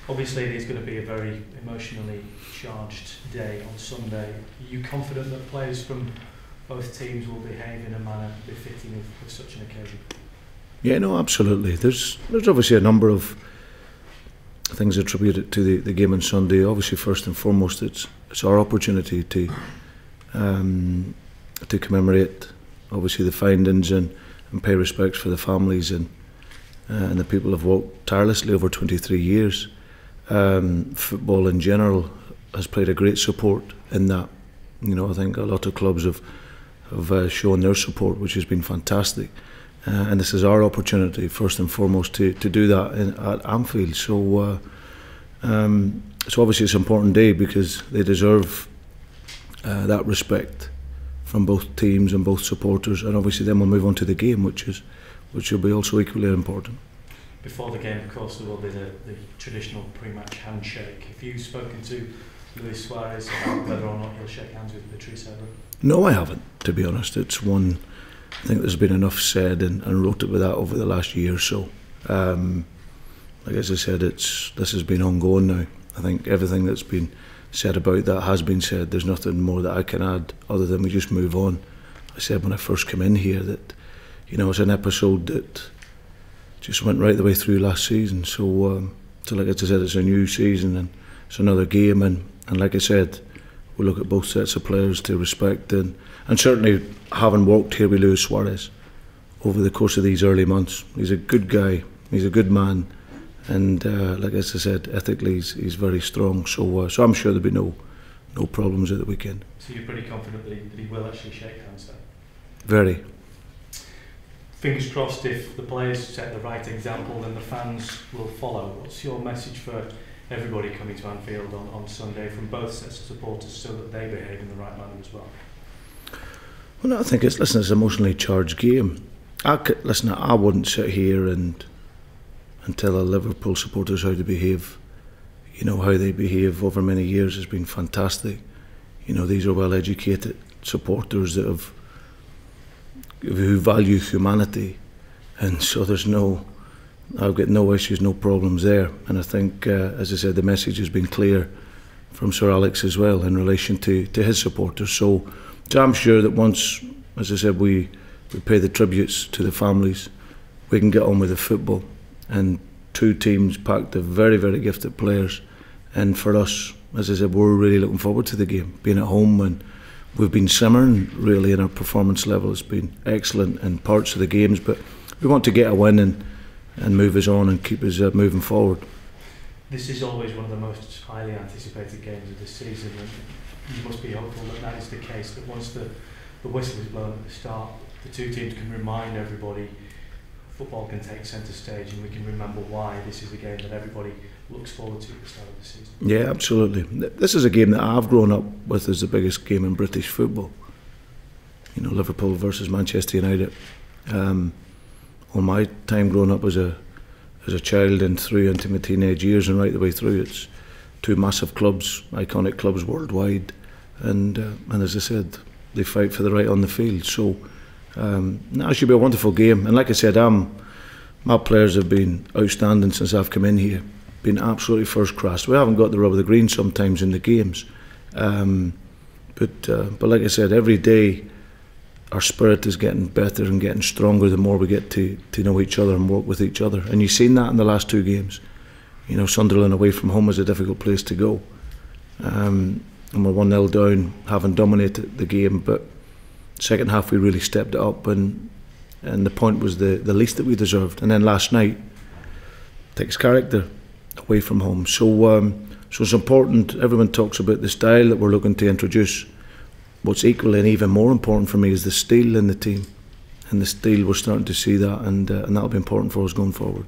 Obviously, it is going to be a very emotionally charged day on Sunday. Are you confident that players from both teams will behave in a manner befitting of such an occasion? Yeah, no, absolutely. There's obviously a number of things attributed to the game on Sunday. Obviously, first and foremost, it's our opportunity to commemorate, obviously, the findings and pay respects for the families and the people who have worked tirelessly over 23 years. Football in general has played a great support in that. You know, I think a lot of clubs have shown their support, which has been fantastic. And this is our opportunity, first and foremost, to do that at Anfield. So obviously it's an important day because they deserve that respect from both teams and both supporters. And obviously then we'll move on to the game, which will be also equally important. Before the game, of course, there will be the traditional pre-match handshake. Have you spoken to Luis Suarez about whether or not he'll shake hands with Patrice Evra? No, I haven't, to be honest. It's one, I think there's been enough said and wrote about that over the last year or so. Like as I said, this has been ongoing now. I think everything that's been said about that has been said. There's nothing more that I can add other than we just move on. I said when I first came in here that, you know, it's an episode that just went right the way through last season. So like I said, it's a new season and it's another game. And like I said, we look at both sets of players to respect and certainly having worked here with Luis Suarez over the course of these early months. He's a good guy, he's a good man, and like as I said, ethically he's very strong. So I'm sure there'll be no problems at the weekend. So you're pretty confident that he will actually shake hands then? Very. Fingers crossed, if the players set the right example, then the fans will follow. What's your message for everybody coming to Anfield on Sunday from both sets of supporters so that they behave in the right manner as well? Well, no, I think it's an emotionally charged game. I wouldn't sit here and tell the Liverpool supporters how to behave. You know, how they behave over many years has been fantastic. You know, these are well-educated supporters who value humanity, and so I've got no issues, no problems there. And I think, as I said, the message has been clear from Sir Alex as well in relation to his supporters. So I'm sure that once, as I said, we pay the tributes to the families, we can get on with the football. And two teams packed of very, very gifted players. And for us, as I said, we're really looking forward to the game, being at home, and we've been simmering really in our performance level. It's been excellent in parts of the games, but we want to get a win and move us on and keep us moving forward. This is always one of the most highly anticipated games of the season, and you must be hopeful that is the case, that once the whistle is blown at the start, the two teams can remind everybody football can take centre stage and we can remember why this is a game that everybody looks forward to at the start of the season. Yeah, absolutely. This is a game that I've grown up with as the biggest game in British football. You know, Liverpool versus Manchester United. All my time growing up as a child and through into my teenage years and right the way through, it's two massive clubs, iconic clubs worldwide, and as I said, they fight for the right on the field. So it should be a wonderful game. And like I said, my players have been outstanding since I've come in here, been absolutely first class. We haven't got the rub of the green sometimes in the games, but like I said, every day our spirit is getting better and getting stronger the more we get to know each other and work with each other. And you've seen that in the last two games. You know, Sunderland away from home is a difficult place to go, and we're 1-0 down, having dominated the game, but second half we really stepped it up, and the point was the least that we deserved. And then last night takes character away from home. So it's important. Everyone talks about the style that we're looking to introduce. What's equally and even more important for me is the steel in the team, and the steel, we're starting to see that, and that'll be important for us going forward.